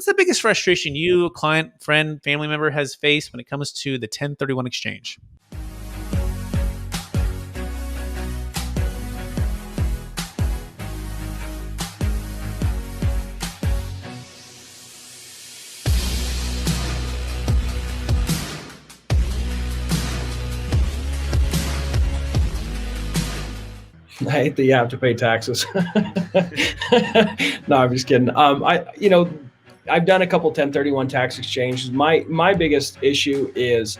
what's the biggest frustration you, a client, friend, family member has faced when it comes to the 1031 exchange? I hate that you have to pay taxes. No, I'm just kidding. I've done a couple 1031 tax exchanges. My biggest issue is,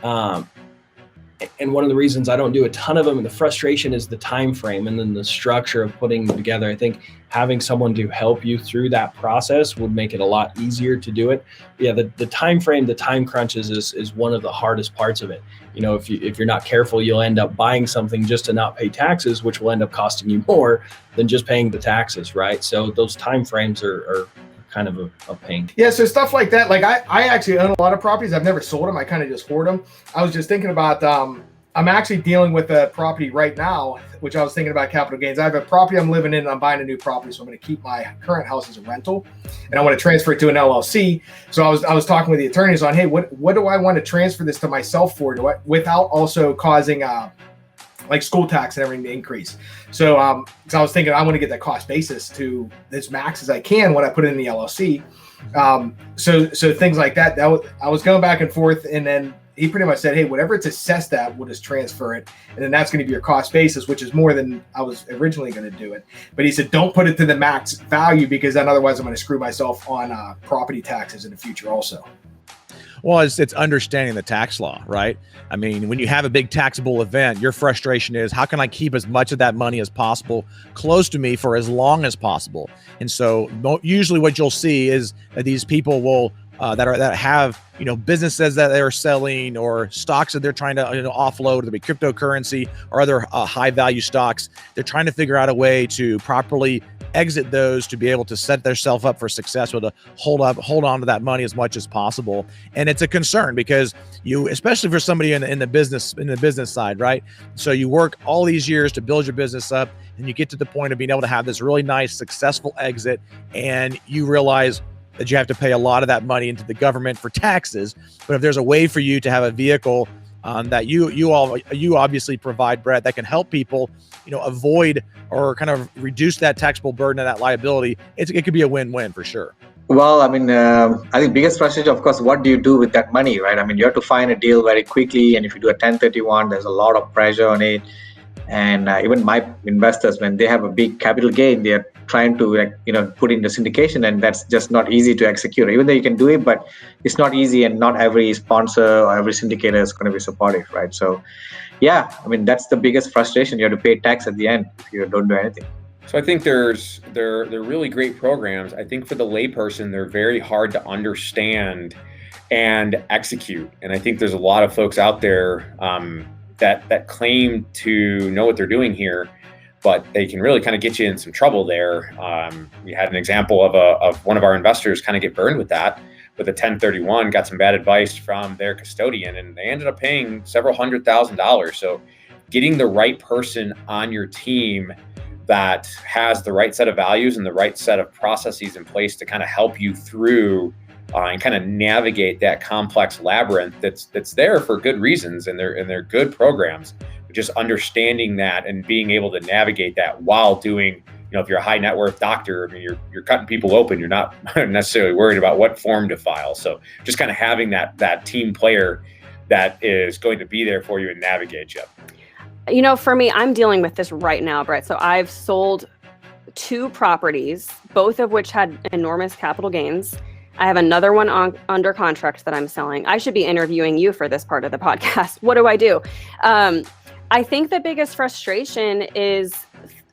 and one of the reasons I don't do a ton of them, and the frustration is the time frame and then the structure of putting them together. I think having someone to help you through that process would make it a lot easier to do it. Yeah, the time frame, the time crunches is one of the hardest parts of it. If you're not careful, you'll end up buying something just to not pay taxes, which will end up costing you more than just paying the taxes, right? So those time frames are kind of a pain. Yeah, so stuff like that. Like I actually own a lot of properties. I've never sold them. I kind of just hoard them. I was just thinking about, I'm actually dealing with a property right now, which I was thinking about capital gains. I have a property I'm living in and I'm buying a new property. So I'm going to keep my current house as a rental and I want to transfer it to an LLC. So I was talking with the attorneys on, hey, what do I want to transfer this to myself for without also causing like school tax and everything to increase. So I was thinking I want to get that cost basis to as max as I can when I put it in the LLC. So things like that, I was going back and forth, and then he pretty much said, hey, whatever it's assessed at, we'll just transfer it. And then that's going to be your cost basis, which is more than I was originally going to do it. But he said, don't put it to the max value, because then otherwise I'm going to screw myself on property taxes in the future also. Well, it's understanding the tax law, right? I mean, when you have a big taxable event, your frustration is, how can I keep as much of that money as possible close to me for as long as possible? And so usually what you'll see is that these people will that have businesses that they're selling or stocks that they're trying to offload, whether it be cryptocurrency or other high value stocks. They're trying to figure out a way to properly exit those to be able to set themselves up for success, or to hold on to that money as much as possible. And it's a concern because especially for somebody in the business side, right? So you work all these years to build your business up, and you get to the point of being able to have this really nice, successful exit, and you realize that you have to pay a lot of that money into the government for taxes. But if there's a way for you to have a vehicle that you obviously provide, Brett, that can help people, avoid or kind of reduce that taxable burden and that liability, it could be a win-win for sure. Well, I mean, I think biggest frustration, of course, what do you do with that money, right? I mean, you have to find a deal very quickly, and if you do a 1031, there's a lot of pressure on it. And even my investors, when they have a big capital gain, they're trying to put in the syndication, and that's just not easy to execute. Even though you can do it, but it's not easy, and not every sponsor or every syndicator is going to be supportive, right? So, yeah, I mean, that's the biggest frustration. You have to pay tax at the end if you don't do anything. So I think they're really great programs. I think for the layperson, they're very hard to understand and execute. And I think there's a lot of folks out there that claim to know what they're doing here, but they can really kind of get you in some trouble there. We had an example of one of our investors kind of get burned with that, with a 1031, got some bad advice from their custodian, and they ended up paying several $100,000. So getting the right person on your team that has the right set of values and the right set of processes in place to kind of help you through and kind of navigate that complex labyrinth that's there for good reasons, and they're good programs. But just understanding that and being able to navigate that while doing, if you're a high net worth doctor, I mean, you're cutting people open. You're not necessarily worried about what form to file. So just kind of having that team player that is going to be there for you and navigate you. For me, I'm dealing with this right now, Brett. So I've sold 2 properties, both of which had enormous capital gains. I have another one under contract that I'm selling. I should be interviewing you for this part of the podcast. What do I do? I think the biggest frustration is,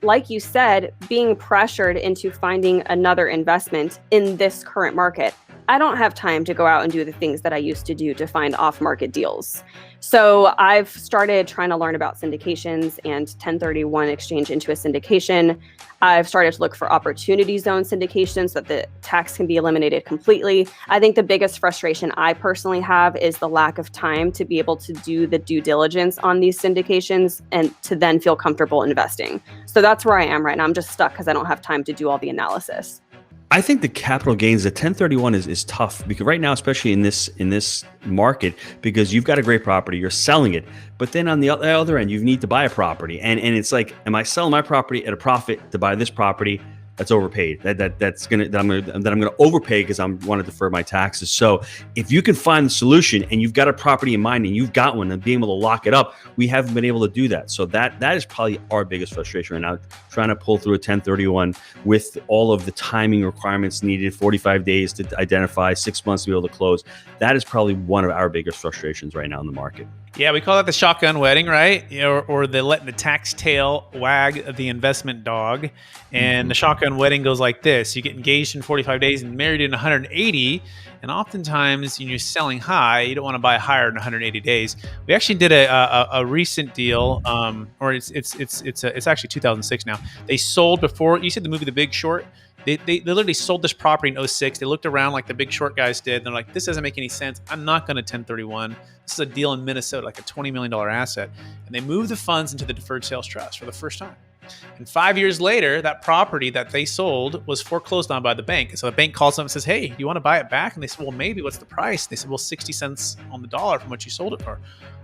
like you said, being pressured into finding another investment in this current market. I don't have time to go out and do the things that I used to do to find off-market deals. So I've started trying to learn about syndications and 1031 exchange into a syndication. I've started to look for opportunity zone syndications so that the tax can be eliminated completely. I think the biggest frustration I personally have is the lack of time to be able to do the due diligence on these syndications and to then feel comfortable investing. So that's where I am right now. I'm just stuck because I don't have time to do all the analysis. I think the capital gains, the 1031 is tough because right now, especially in this market, because you've got a great property, you're selling it, but then on the other end, you need to buy a property, and it's like, am I selling my property at a profit to buy this property that's overpaid? I'm gonna overpay because I'm want to defer my taxes. So if you can find the solution and you've got a property in mind and you've got one and being able to lock it up, we haven't been able to do that. So that is probably our biggest frustration right now, trying to pull through a 1031 with all of the timing requirements needed, 45 days to identify, 6 months to be able to close. That is probably one of our biggest frustrations right now in the market. Yeah, we call that the shotgun wedding, right? Or the letting the tax tail wag the investment dog. And the shotgun wedding goes like this. You get engaged in 45 days and married in 180. And oftentimes, when you're selling high, you don't want to buy higher in 180 days. We actually did a recent deal, or it's actually 2006 now. They sold before, you said the movie The Big Short. They literally sold this property in 2006. They looked around like the Big Short guys did. And they're like, this doesn't make any sense. I'm not going to 1031. This is a deal in Minnesota, like a $20 million asset. And they moved the funds into the Deferred Sales Trust for the first time. And 5 years later, that property that they sold was foreclosed on by the bank. And so the bank calls them and says, hey, do you want to buy it back? And they said, well, maybe. What's the price? And they said, well, 60 cents on the dollar from what you sold it for.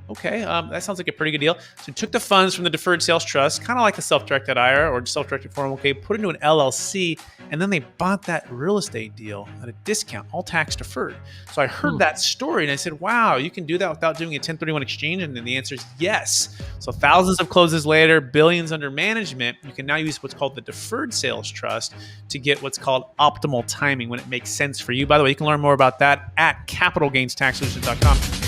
Okay, that sounds like a pretty good deal. So we took the funds from the Deferred Sales Trust, kind of like a self-directed IRA or self-directed 401k, put it into an LLC, and then they bought that real estate deal at a discount, all tax deferred. So I heard that story and I said, wow, you can do that without doing a 1031 exchange? And then the answer is yes. So thousands of closes later, billions under management, you can now use what's called the Deferred Sales Trust to get what's called optimal timing when it makes sense for you. By the way, you can learn more about that at capitalgainstaxsolutions.com.